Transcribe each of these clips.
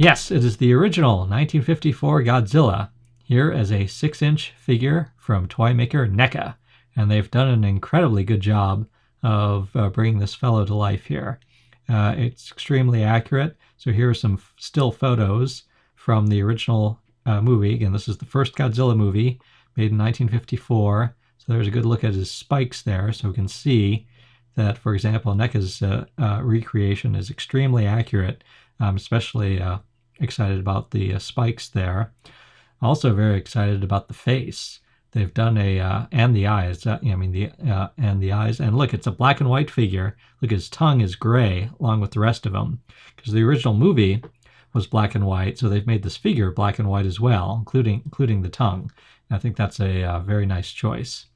Yes, it is the original 1954 Godzilla, here as a 6-inch figure from toy maker NECA. And they've done an incredibly good job of bringing this fellow to life here. It's extremely accurate. So here are some still photos from the original movie. Again, this is the first Godzilla movie made in 1954. So there's a good look at his spikes there. So we can see that, for example, NECA's recreation is extremely accurate. I'm especially excited about the spikes there. Also very excited about the face. They've done and the eyes. And the eyes. And look, it's a black and white figure. Look, his tongue is gray along with the rest of him, because the original movie was black and white. So they've made this figure black and white as well, including the tongue. And I think that's a very nice choice.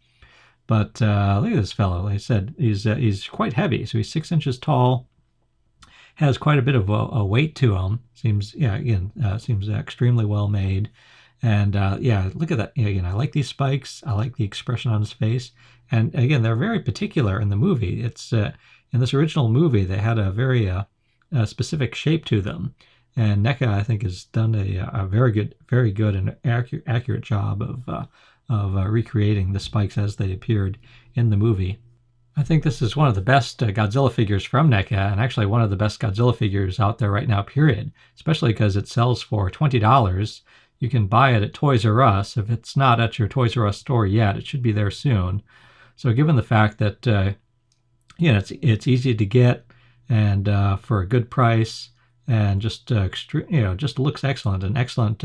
But look at this fellow. Like I said, he's quite heavy. So he's 6 inches tall. Has quite a bit of a weight to him. Seems extremely well made. And look at that. Again, I like these spikes. I like the expression on his face. And again, they're very particular in the movie. It's in this original movie, they had a very specific shape to them. And NECA, I think, has done a very good and accurate job of recreating the spikes as they appeared in the movie. I think this is one of the best Godzilla figures from NECA, and actually one of the best Godzilla figures out there right now, period. Especially because it sells for $20. You can buy it at Toys R Us. If it's not at your Toys R Us store yet, it should be there soon. So given the fact that it's easy to get and for a good price, and just looks excellent, an excellent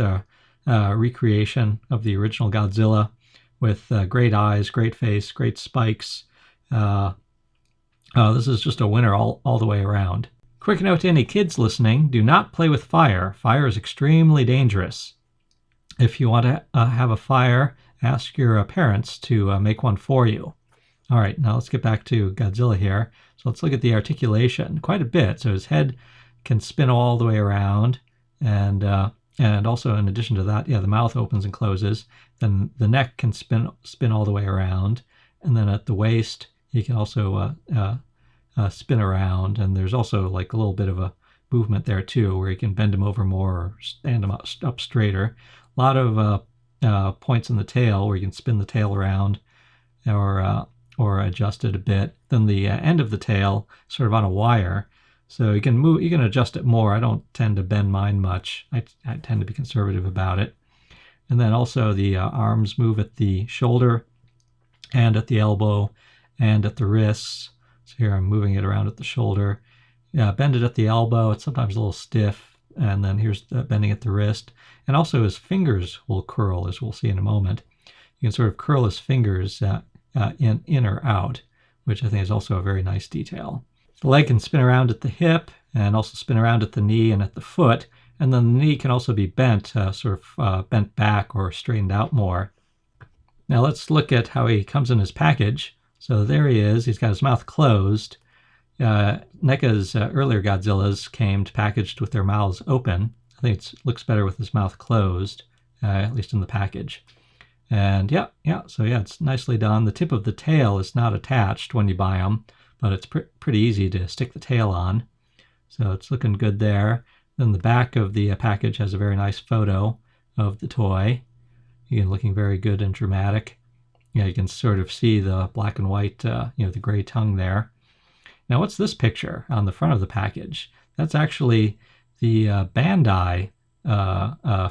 recreation of the original Godzilla with great eyes, great face, great spikes. This is just a winner all the way around. Quick note to any kids listening, do not play with fire. Fire is extremely dangerous. If you want to have a fire, ask your parents to make one for you. All right, now let's get back to Godzilla here. So let's look at the articulation quite a bit. So his head can spin all the way around, and also in addition to that, the mouth opens and closes. Then the neck can spin all the way around, and then at the waist he can also spin around, and there's also like a little bit of a movement there too, where you can bend him over more or stand him up straighter. A lot of points in the tail where you can spin the tail around or adjust it a bit. Then the end of the tail sort of on a wire, so you can adjust it more. I don't tend to bend mine much. I tend to be conservative about it. And then also the arms move at the shoulder and at the elbow and at the wrists. So here I'm moving it around at the shoulder. Bend it at the elbow. It's sometimes a little stiff. And then here's bending at the wrist. And also his fingers will curl, as we'll see in a moment. You can sort of curl his fingers in or out, which I think is also a very nice detail. The leg can spin around at the hip and also spin around at the knee and at the foot. And then the knee can also be bent, bent back or straightened out more. Now let's look at how he comes in his package. So there he is. He's got his mouth closed. NECA's earlier Godzillas came packaged with their mouths open. I think it looks better with his mouth closed, at least in the package. And so it's nicely done. The tip of the tail is not attached when you buy them, but it's pretty easy to stick the tail on. So it's looking good there. Then the back of the package has a very nice photo of the toy. Again, looking very good and dramatic. You can sort of see the black and white, the gray tongue there. Now, what's this picture on the front of the package? That's actually the Bandai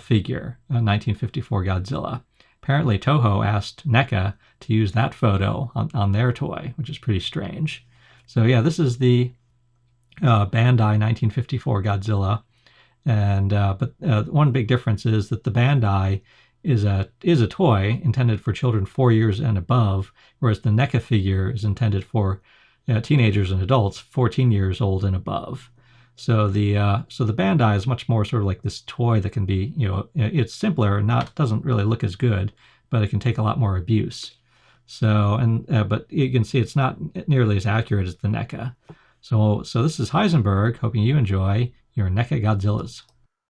figure, 1954 Godzilla. Apparently, Toho asked NECA to use that photo on their toy, which is pretty strange. So this is the Bandai 1954 Godzilla. And but one big difference is that the Bandai is a toy intended for children 4 years and above, whereas the NECA figure is intended for teenagers and adults 14 years old and above. So the Bandai is much more sort of like this toy that can be, it's simpler and doesn't really look as good, but it can take a lot more abuse. So but you can see it's not nearly as accurate as the NECA. So this is Heisenberg, hoping you enjoy your NECA Godzillas.